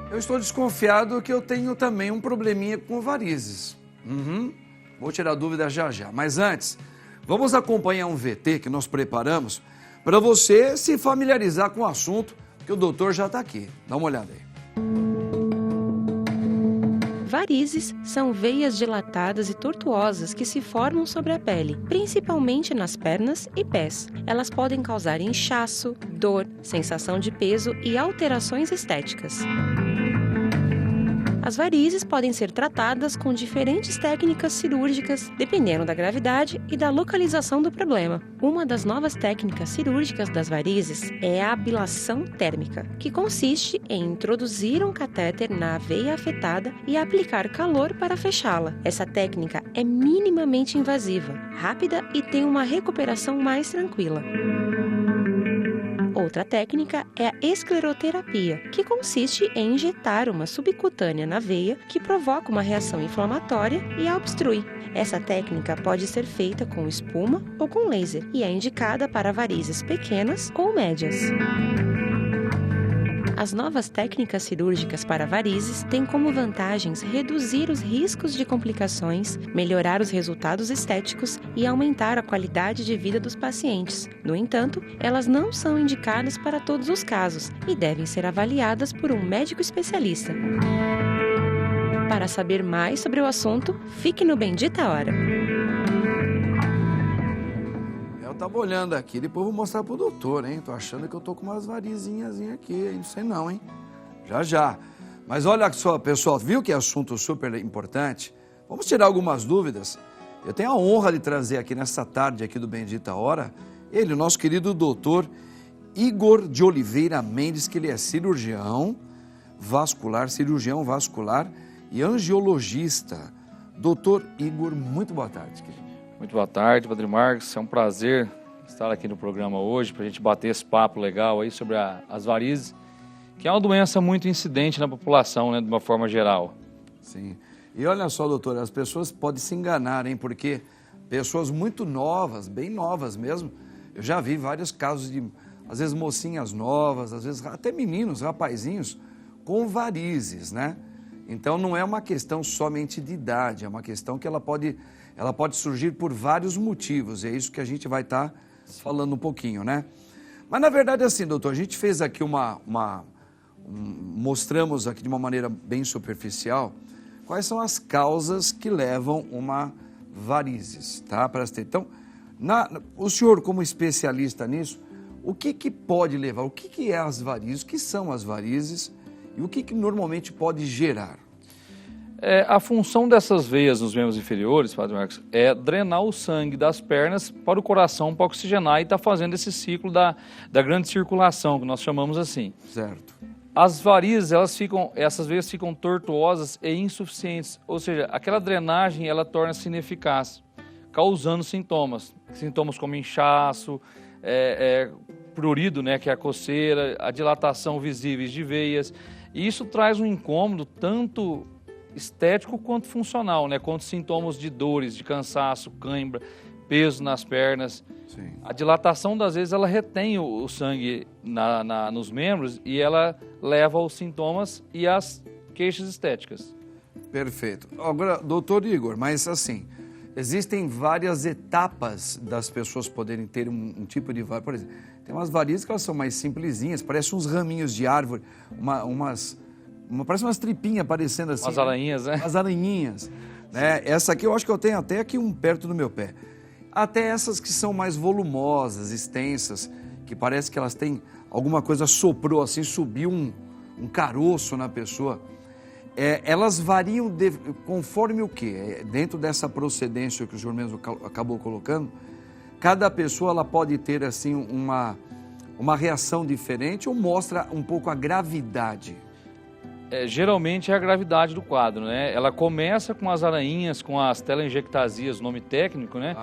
Eu estou desconfiado que eu tenho também um probleminha com varizes. Vou tirar a dúvida já já. Mas antes, vamos acompanhar um VT que nós preparamos para você se familiarizar com o assunto, que o doutor já está aqui. Dá uma olhada aí. Varizes são veias dilatadas e tortuosas que se formam sobre a pele, principalmente nas pernas e pés. Elas podem causar inchaço, dor, sensação de peso e alterações estéticas. As varizes podem ser tratadas com diferentes técnicas cirúrgicas, dependendo da gravidade e da localização do problema. Uma das novas técnicas cirúrgicas das varizes é a ablação térmica, que consiste em introduzir um catéter na veia afetada e aplicar calor para fechá-la. Essa técnica é minimamente invasiva, rápida e tem uma recuperação mais tranquila. Outra técnica é a escleroterapia, que consiste em injetar uma subcutânea na veia que provoca uma reação inflamatória e a obstrui. Essa técnica pode ser feita com espuma ou com laser e é indicada para varizes pequenas ou médias. As novas técnicas cirúrgicas para varizes têm como vantagens reduzir os riscos de complicações, melhorar os resultados estéticos e aumentar a qualidade de vida dos pacientes. No entanto, elas não são indicadas para todos os casos e devem ser avaliadas por um médico especialista. Para saber mais sobre o assunto, fique no Bendita Hora. Eu tava olhando aqui, depois vou mostrar pro doutor, hein? Tô achando que eu tô com umas varizinhas aqui, hein? Não sei não, hein? Já, já. Mas olha só, pessoal, viu que é assunto super importante? Vamos tirar algumas dúvidas. Eu tenho a honra de trazer aqui nessa tarde aqui do Bendita Hora, ele, o nosso querido doutor Igor de Oliveira Mendes, que ele é cirurgião vascular e angiologista. Doutor Igor, muito boa tarde, querido. Muito boa tarde, Padre Marcos. É um prazer estar aqui no programa hoje para a gente bater esse papo legal aí sobre as varizes, que é uma doença muito incidente na população, né, de uma forma geral. Sim. E olha só, doutor, as pessoas podem se enganar, hein, porque pessoas muito novas, bem novas mesmo, eu já vi vários casos de, às vezes, mocinhas novas, às vezes até meninos, rapazinhos, com varizes, né? Então não é uma questão somente de idade, é uma questão que ela pode surgir por vários motivos, e é isso que a gente vai estar falando um pouquinho, né? Mas na verdade assim, doutor, a gente fez aqui mostramos aqui de uma maneira bem superficial quais são as causas que levam uma varizes, tá? Então, o senhor como especialista nisso, o que pode levar, o que é as varizes, o que são as varizes e o que normalmente pode gerar? A função dessas veias nos membros inferiores, Padre Marcos, é drenar o sangue das pernas para o coração para oxigenar e está fazendo esse ciclo da grande circulação, que nós chamamos assim. Certo. As varizes, essas veias ficam tortuosas e insuficientes, ou seja, aquela drenagem ela torna-se ineficaz, causando sintomas como inchaço, prurido, né, que é a coceira, a dilatação visíveis de veias, e isso traz um incômodo tanto estético quanto funcional, né? Quanto sintomas de dores, de cansaço, cãibra, peso nas pernas. Sim. A dilatação, das vezes, ela retém o sangue nos membros e ela leva aos sintomas e às queixas estéticas. Perfeito. Agora, doutor Igor, mas assim, existem várias etapas das pessoas poderem ter um tipo de varizes. Por exemplo, tem umas varizes que elas são mais simplesinhas, parecem uns raminhos de árvore, parece umas tripinhas aparecendo assim. Umas aranhinhas, né? Umas aranhinhas. Né? Essa aqui eu acho que eu tenho até aqui perto do meu pé. Até essas que são mais volumosas, extensas, que parece que elas têm alguma coisa soprou assim, subiu um caroço na pessoa. Elas variam conforme o quê? Dentro dessa procedência que o senhor mesmo acabou colocando, cada pessoa ela pode ter assim uma reação diferente ou mostra um pouco a gravidade? Geralmente é a gravidade do quadro, né? Ela começa com as aranhinhas, com as telangiectasias, nome técnico, né?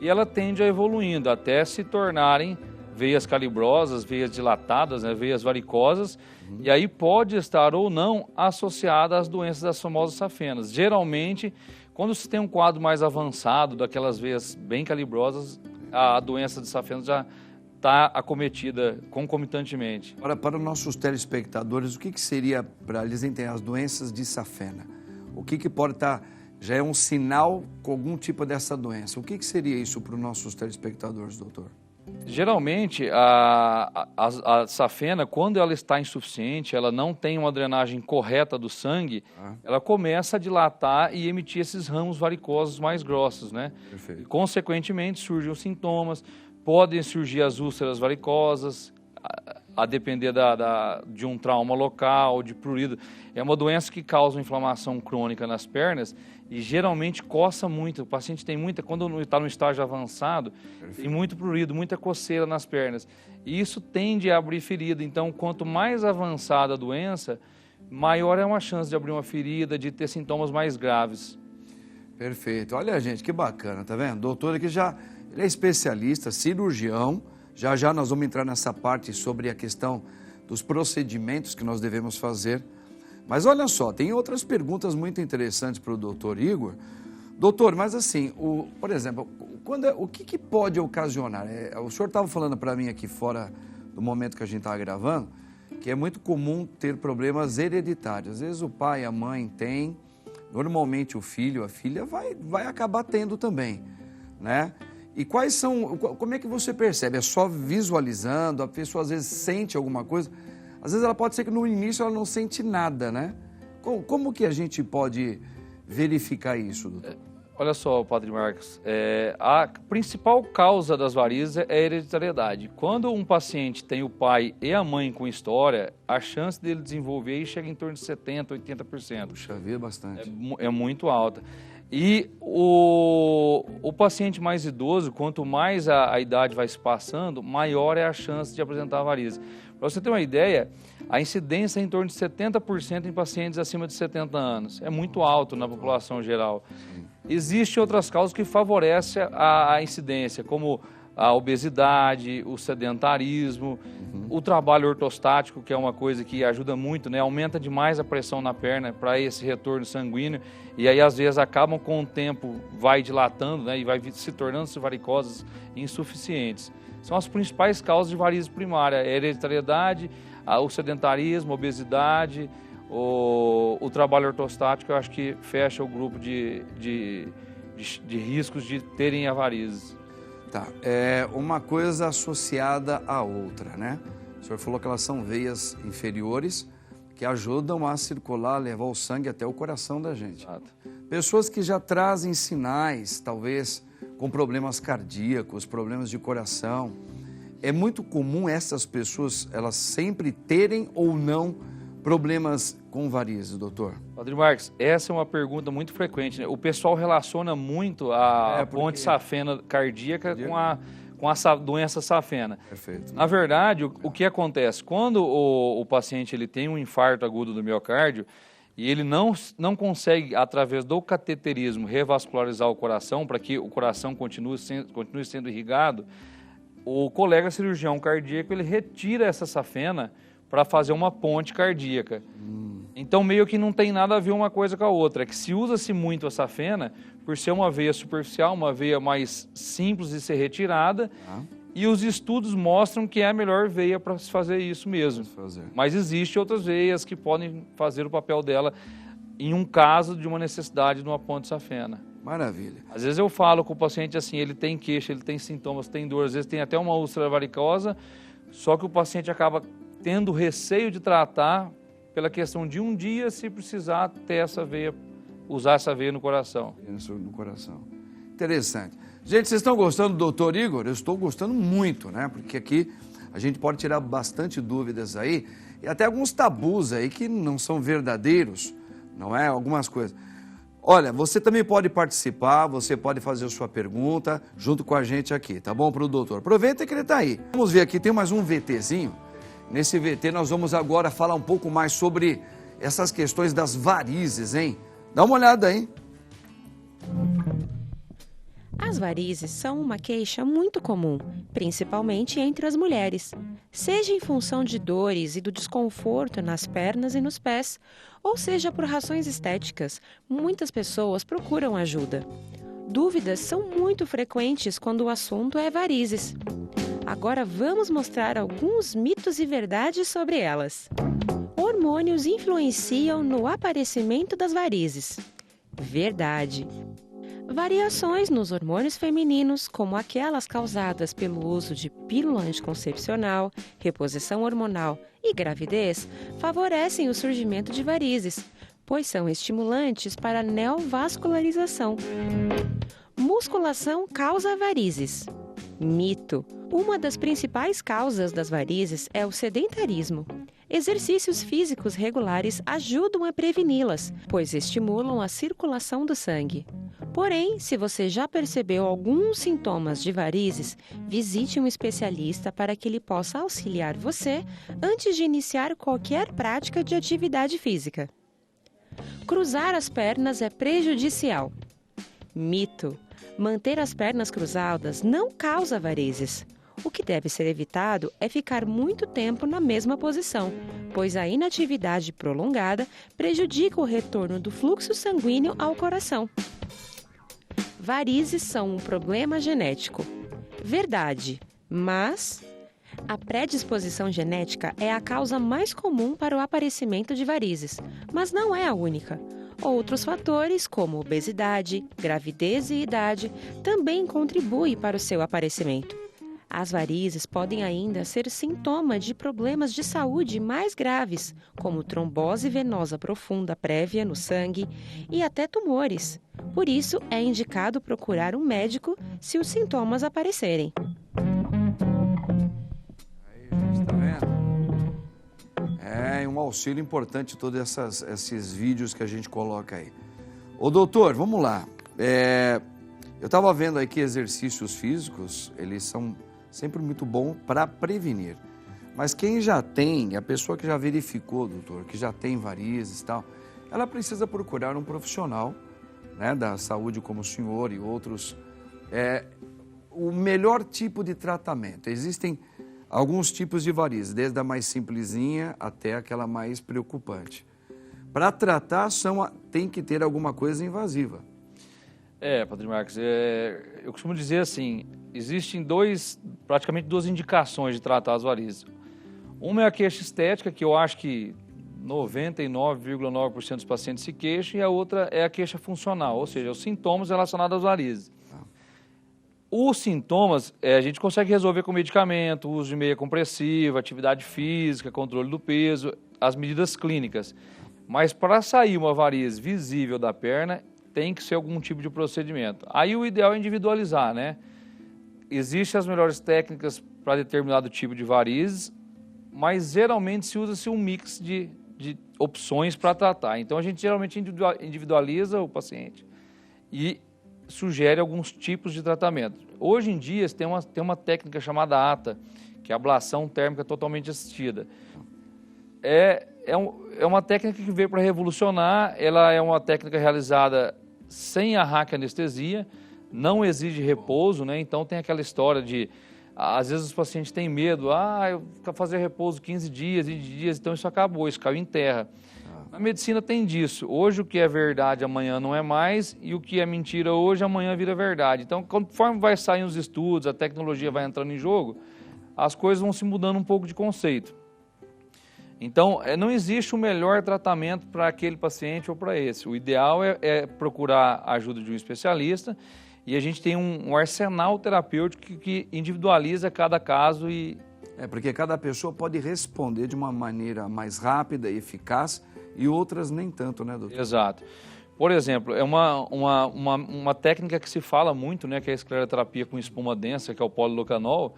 E ela tende a evoluindo até se tornarem veias calibrosas, veias dilatadas, né? Veias varicosas, e aí pode estar ou não associada às doenças das famosas safenas. Geralmente, quando se tem um quadro mais avançado, daquelas veias bem calibrosas, a doença de safenas já está acometida concomitantemente. Para os nossos telespectadores, o que seria, para eles entenderem, as doenças de safena? O que pode estar, já é um sinal com algum tipo dessa doença? O que seria isso para os nossos telespectadores, doutor? Geralmente, a safena, quando ela está insuficiente, ela não tem uma drenagem correta do sangue, ela começa a dilatar e emitir esses ramos varicosos mais grossos, né? Perfeito. E, consequentemente, surgem os sintomas, podem surgir as úlceras varicosas, a depender de um trauma local, de prurido. É uma doença que causa inflamação crônica nas pernas e geralmente coça muito. O paciente tem muita, quando está no estágio avançado, tem muito prurido, muita coceira nas pernas. E isso tende a abrir ferida. Então, quanto mais avançada a doença, maior é uma chance de abrir uma ferida, de ter sintomas mais graves. Perfeito. Olha, gente, que bacana, tá vendo? Doutor aqui ele é especialista, cirurgião. Já nós vamos entrar nessa parte sobre a questão dos procedimentos que nós devemos fazer. Mas olha só, tem outras perguntas muito interessantes para o doutor Igor. Doutor, mas assim, por exemplo, o que pode ocasionar? O senhor estava falando para mim aqui fora do momento que a gente estava gravando, que é muito comum ter problemas hereditários. Às vezes o pai, a mãe tem, normalmente o filho, a filha vai acabar tendo também, né? E como é que você percebe? É só visualizando, a pessoa às vezes sente alguma coisa, às vezes ela pode ser que no início ela não sente nada, né? Como que a gente pode verificar isso, doutor? Olha só, Padre Marcos, a principal causa das varizes é a hereditariedade. Quando um paciente tem o pai e a mãe com história, a chance dele desenvolver aí chega em torno de 70%, 80%. Puxa vida, bastante. É muito alta. E o paciente mais idoso, quanto mais a idade vai se passando, maior é a chance de apresentar varizes. Para você ter uma ideia, a incidência é em torno de 70% em pacientes acima de 70 anos. É muito alto na população geral. Existem outras causas que favorecem a incidência, como a obesidade, o sedentarismo, o trabalho ortostático, que é uma coisa que ajuda muito, né? Aumenta demais a pressão na perna para esse retorno sanguíneo e aí às vezes acabam com o tempo, vai dilatando, né? E vai se tornando varicosas insuficientes. São as principais causas de varizes primária, a hereditariedade, o sedentarismo, a obesidade, o trabalho ortostático, eu acho que fecha o grupo de riscos de terem a varizes. Tá, é uma coisa associada à outra, né? O senhor falou que elas são veias inferiores que ajudam a circular, levar o sangue até o coração da gente. Exato. Pessoas que já trazem sinais, talvez com problemas cardíacos, problemas de coração. É muito comum essas pessoas, elas sempre terem ou não problemas com varizes, doutor? Padre Marcos, essa é uma pergunta muito frequente, né? O pessoal relaciona muito a ponte safena cardíaca com a doença safena. Perfeito. Na verdade, o que acontece? Quando o paciente ele tem um infarto agudo do miocárdio e ele não consegue, através do cateterismo, revascularizar o coração para que o coração continue sendo irrigado, o colega cirurgião cardíaco ele retira essa safena para fazer uma ponte cardíaca. Então, meio que não tem nada a ver uma coisa com a outra. É que se usa-se muito a safena, por ser uma veia superficial, uma veia mais simples de ser retirada, e os estudos mostram que é a melhor veia para se fazer isso mesmo. Mas existem outras veias que podem fazer o papel dela em um caso de uma necessidade de uma ponte safena. Maravilha. Às vezes eu falo com o paciente assim, ele tem queixa, ele tem sintomas, tem dor, às vezes tem até uma úlcera varicosa, só que o paciente acaba tendo receio de tratar pela questão de um dia, se precisar ter essa veia, usar essa veia no coração. No coração. Interessante. Gente, vocês estão gostando do doutor Igor? Eu estou gostando muito, né? Porque aqui a gente pode tirar bastante dúvidas aí e até alguns tabus aí que não são verdadeiros, não é? Algumas coisas. Olha, você também pode participar, você pode fazer a sua pergunta junto com a gente aqui, tá bom, para o doutor? Aproveita que ele está aí. Vamos ver aqui, tem mais um VTzinho. Nesse VT nós vamos agora falar um pouco mais sobre essas questões das varizes, hein? Dá uma olhada aí. As varizes são uma queixa muito comum, principalmente entre as mulheres, seja em função de dores e do desconforto nas pernas e nos pés, ou seja por razões estéticas. Muitas pessoas procuram ajuda. Dúvidas são muito frequentes quando o assunto é varizes. Agora vamos mostrar alguns mitos e verdades sobre elas. Hormônios influenciam no aparecimento das varizes. Verdade. Variações nos hormônios femininos, como aquelas causadas pelo uso de pílula anticoncepcional, reposição hormonal e gravidez, favorecem o surgimento de varizes, pois são estimulantes para a neovascularização. Musculação causa varizes. Mito. Uma das principais causas das varizes é o sedentarismo. Exercícios físicos regulares ajudam a preveni-las, pois estimulam a circulação do sangue. Porém, se você já percebeu alguns sintomas de varizes, visite um especialista para que ele possa auxiliar você antes de iniciar qualquer prática de atividade física. Cruzar as pernas é prejudicial. Mito. Manter as pernas cruzadas não causa varizes. O que deve ser evitado é ficar muito tempo na mesma posição, pois a inatividade prolongada prejudica o retorno do fluxo sanguíneo ao coração. Varizes são um problema genético. Verdade, mas a predisposição genética é a causa mais comum para o aparecimento de varizes, mas não é a única. Outros fatores, como obesidade, gravidez e idade, também contribuem para o seu aparecimento. As varizes podem ainda ser sintoma de problemas de saúde mais graves, como trombose venosa profunda prévia no sangue e até tumores. Por isso, é indicado procurar um médico se os sintomas aparecerem. Aí, gente, tá vendo? É um auxílio importante todos esses vídeos que a gente coloca aí. Ô doutor, vamos lá. Eu estava vendo aí que exercícios físicos, eles são sempre muito bom para prevenir. Mas quem já tem, a pessoa que já verificou, doutor, que já tem varizes e tal, ela precisa procurar um profissional, né, da saúde como o senhor e outros. O melhor tipo de tratamento. Existem alguns tipos de varizes, desde a mais simplesinha até aquela mais preocupante. Para tratar, tem que ter alguma coisa invasiva. Padre Marcos, eu costumo dizer assim, existem praticamente duas indicações de tratar as varizes. Uma é a queixa estética, que eu acho que 99,9% dos pacientes se queixam, e a outra é a queixa funcional, ou seja, os sintomas relacionados às varizes. Os sintomas a gente consegue resolver com medicamento, uso de meia compressiva, atividade física, controle do peso, as medidas clínicas. Mas para sair uma varize visível da perna, tem que ser algum tipo de procedimento. Aí o ideal é individualizar, né? Existem as melhores técnicas para determinado tipo de varizes, mas geralmente se usa-se um mix de opções para tratar. Então a gente geralmente individualiza o paciente e sugere alguns tipos de tratamento. Hoje em dia tem uma técnica chamada ATA, que é a ablação térmica totalmente assistida. É uma técnica que veio para revolucionar, ela é uma técnica realizada sem a raquianestesia, não exige repouso, né? Então tem aquela história de, às vezes os pacientes têm medo, eu vou fazer repouso 15 dias, 20 dias, então isso acabou, isso caiu em terra. A medicina tem disso, hoje o que é verdade amanhã não é mais, e o que é mentira hoje amanhã vira verdade. Então conforme vai saindo os estudos, a tecnologia vai entrando em jogo, as coisas vão se mudando um pouco de conceito. Então, não existe o melhor tratamento para aquele paciente ou para esse. O ideal é procurar a ajuda de um especialista, e a gente tem um arsenal terapêutico que individualiza cada caso. Porque cada pessoa pode responder de uma maneira mais rápida e eficaz, e outras nem tanto, né, doutor? Exato. Por exemplo, é uma técnica que se fala muito, né, que é a escleroterapia com espuma densa, que é o polilocanol.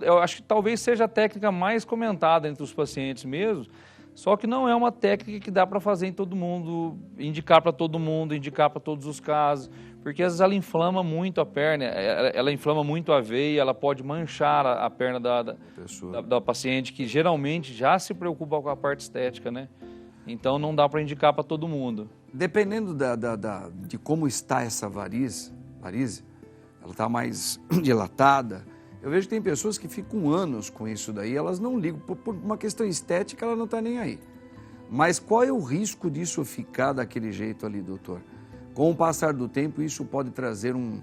Eu acho que talvez seja a técnica mais comentada entre os pacientes mesmo, só que não é uma técnica que dá para fazer em todo mundo, indicar para todo mundo, indicar para todos os casos, porque às vezes ela inflama muito a perna, ela inflama muito a veia, ela pode manchar a perna da paciente, que geralmente já se preocupa com a parte estética, né? Então não dá para indicar para todo mundo. Dependendo de como está essa varize, ela está mais dilatada. Eu vejo que tem pessoas que ficam anos com isso daí, elas não ligam. Por uma questão estética, ela não está nem aí. Mas qual é o risco disso ficar daquele jeito ali, doutor? Com o passar do tempo, isso pode trazer um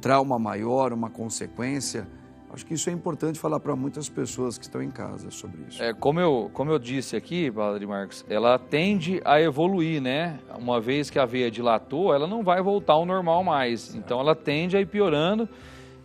trauma maior, uma consequência. Acho que isso é importante falar para muitas pessoas que estão em casa sobre isso. Como eu disse aqui, Padre Marcos, ela tende a evoluir, né? Uma vez que a veia dilatou, ela não vai voltar ao normal mais. Então ela tende a ir piorando.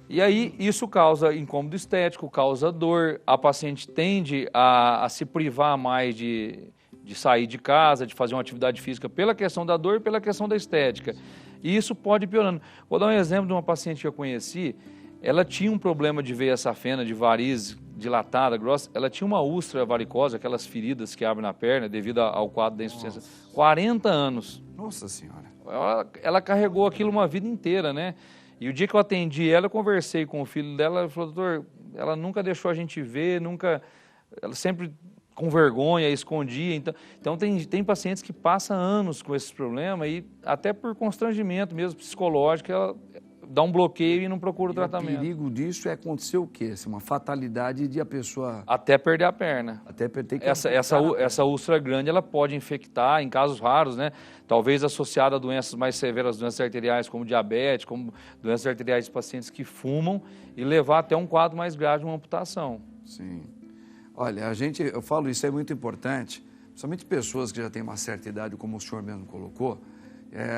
E aí isso causa incômodo estético, causa dor. A paciente tende a se privar mais de sair de casa, de fazer uma atividade física pela questão da dor e pela questão da estética. E isso pode ir piorando. Vou dar um exemplo de uma paciente que eu conheci. Ela tinha um problema de veia safena, de varize dilatada, grossa. Ela tinha uma úlcera varicosa, aquelas feridas que abrem na perna devido ao quadro da insuficiência. 40 anos. Nossa Senhora. Ela carregou aquilo uma vida inteira, né? E o dia que eu atendi ela, eu conversei com o filho dela, ela falou, doutor, ela nunca deixou a gente ver, ela sempre com vergonha, escondia. Então tem pacientes que passam anos com esses problemas e até por constrangimento mesmo psicológico, ela dá um bloqueio e não procura o tratamento. O perigo disso é acontecer o quê? Uma fatalidade de a pessoa... Até perder a perna. Até perder essa úlcera grande, ela pode infectar, em casos raros, né? Talvez associada a doenças mais severas, doenças arteriais, como diabetes, como doenças arteriais de pacientes que fumam, e levar até um quadro mais grave de uma amputação. Sim. Olha, eu falo isso é muito importante, principalmente pessoas que já têm uma certa idade, como o senhor mesmo colocou,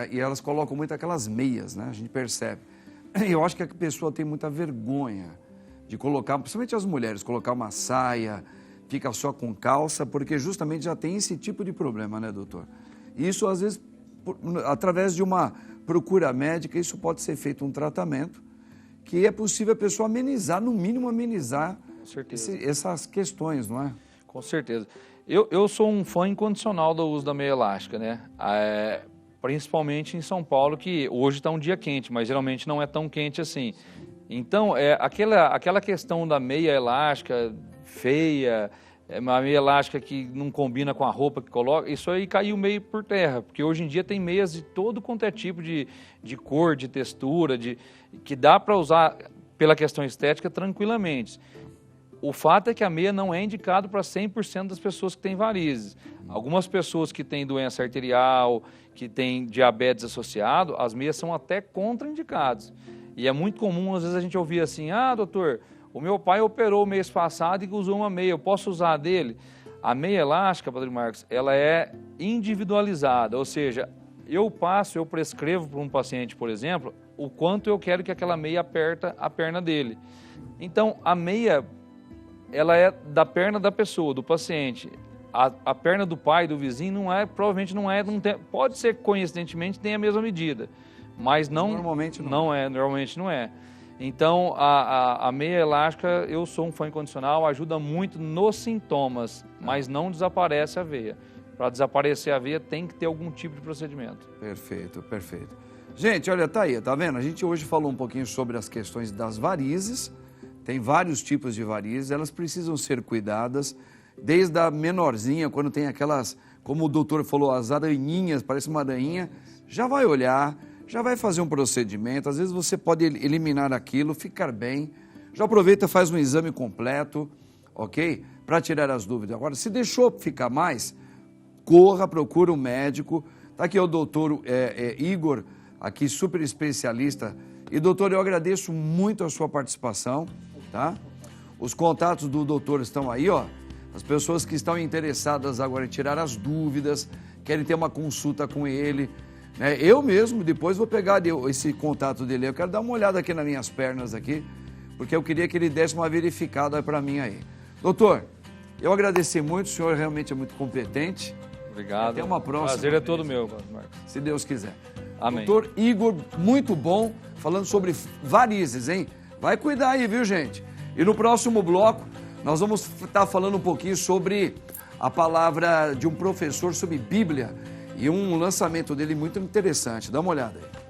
e elas colocam muito aquelas meias, né? A gente percebe. Eu acho que a pessoa tem muita vergonha de colocar, principalmente as mulheres, colocar uma saia, fica só com calça, porque justamente já tem esse tipo de problema, né, doutor? Isso, às vezes, através de uma procura médica, isso pode ser feito um tratamento que é possível a pessoa amenizar, no mínimo amenizar essas questões, não é? Com certeza. Eu sou um fã incondicional do uso da meia elástica, né? Principalmente em São Paulo, que hoje está um dia quente, mas geralmente não é tão quente assim. Então, aquela questão da meia elástica feia, uma meia elástica que não combina com a roupa que coloca, isso aí caiu meio por terra, porque hoje em dia tem meias de todo quanto é tipo de cor, de textura, que dá para usar pela questão estética tranquilamente. O fato é que a meia não é indicada para 100% das pessoas que têm varizes. Algumas pessoas que têm doença arterial, que têm diabetes associado, as meias são até contraindicadas. E é muito comum, às vezes, a gente ouvir assim, doutor, o meu pai operou o mês passado e usou uma meia, eu posso usar a dele? A meia elástica, Padre Marcos, ela é individualizada, ou seja, eu prescrevo para um paciente, por exemplo, o quanto eu quero que aquela meia aperta a perna dele. Então, a meia, ela é da perna da pessoa, do paciente. A perna do pai, do vizinho, provavelmente não tem, pode ser que coincidentemente tenha a mesma medida, mas normalmente não é. Então, a meia elástica, eu sou um fã incondicional, ajuda muito nos sintomas, mas não desaparece a veia. Para desaparecer a veia tem que ter algum tipo de procedimento. Perfeito, perfeito. Gente, olha, tá aí, tá vendo? A gente hoje falou um pouquinho sobre as questões das varizes. Tem vários tipos de varizes, elas precisam ser cuidadas, desde a menorzinha, quando tem aquelas, como o doutor falou, as aranhinhas, parece uma aranhinha, já vai olhar, já vai fazer um procedimento, às vezes você pode eliminar aquilo, ficar bem, já aproveita e faz um exame completo, ok? Para tirar as dúvidas. Agora, se deixou ficar mais, corra, procura um médico, tá aqui o doutor Igor, aqui super especialista, e doutor, eu agradeço muito a sua participação, tá? Os contatos do doutor estão aí, ó. As pessoas que estão interessadas agora em tirar as dúvidas, querem ter uma consulta com ele, né? Eu mesmo, depois vou pegar esse contato dele. Eu quero dar uma olhada aqui nas minhas pernas aqui, porque eu queria que ele desse uma verificada para mim aí. Doutor, eu agradeci muito, o senhor realmente é muito competente. Obrigado. Até uma próxima. Prazer é todo meu, Marcos. Se Deus quiser. Amém. Doutor Igor, muito bom, falando sobre varizes, hein? Vai cuidar aí, viu, gente? E no próximo bloco, nós vamos estar falando um pouquinho sobre a palavra de um professor sobre Bíblia e um lançamento dele muito interessante. Dá uma olhada aí.